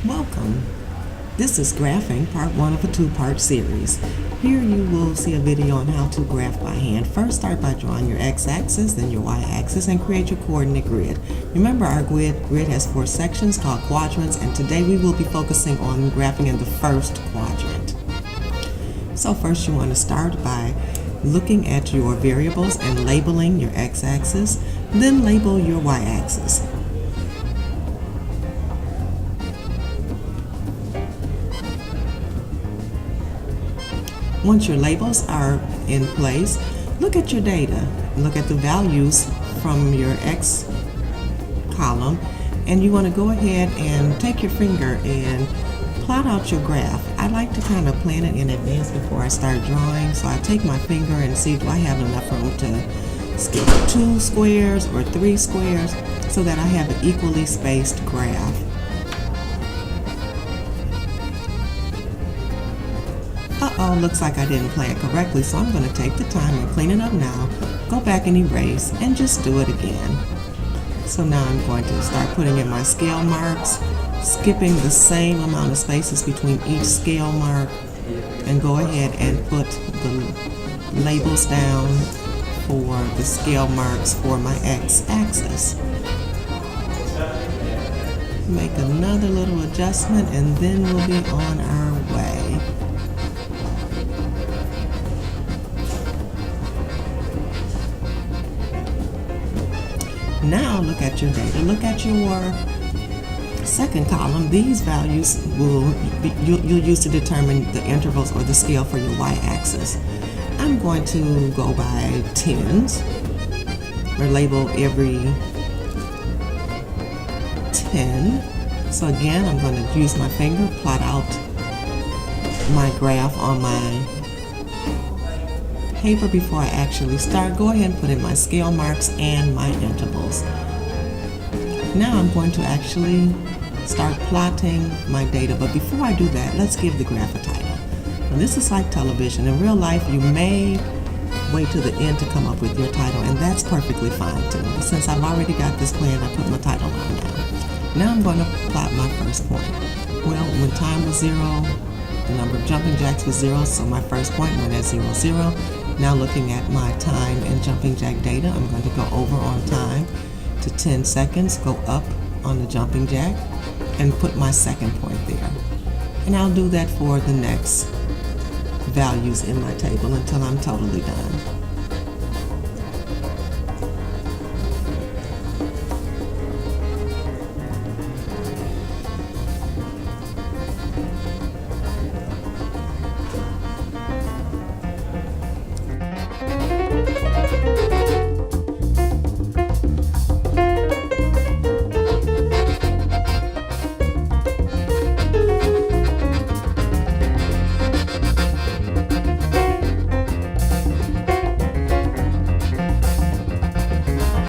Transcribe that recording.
Welcome. This is graphing, part one of a two-part series. Here you will see a video on how to graph by hand. First, start by drawing your x-axis, then your y-axis, and create your coordinate grid. Remember, our grid has four sections called quadrants, and today we will be focusing on graphing in the first quadrant. So first you want to start by looking at your variables and labeling your x-axis, then label your y-axis. Once your labels are in place, look at your data. Look at the values from your X column, and you want to go ahead and take your finger and plot out your graph. I like to kind of plan it in advance before I start drawing, so I take my finger and see do I have enough room to skip 2 squares or 3 squares so that I have an equally spaced graph. Uh-oh, looks like I didn't plan it correctly, so I'm going to take the time and clean it up now, go back and erase, and just do it again. So now I'm going to start putting in my scale marks, skipping the same amount of spaces between each scale mark, and go ahead and put the labels down for the scale marks for my x-axis. Make another little adjustment, and then we'll be on our way. Now look at your data. Look at your second column. These values you'll use to determine the intervals or the scale for your y-axis. I'm going to go by tens, or label every 10. So again, I'm going to use my finger, plot out my graph on my paper before I actually start. Go ahead and put in my scale marks and my intervals. Now I'm going to actually start plotting my data, but before I do that, let's give the graph a title. Now, this is like television. In real life, you may wait to the end to come up with your title, and that's perfectly fine too. Since I've already got this planned, I put my title on now. Now I'm going to plot my first point. Well, when time was 0, the number of jumping jacks was 0, so my first point went at 0, 0. Now looking at my time and jumping jack data, I'm going to go over on time to 10 seconds, go up on the jumping jack, and put my second point there. And I'll do that for the next values in my table until I'm totally done.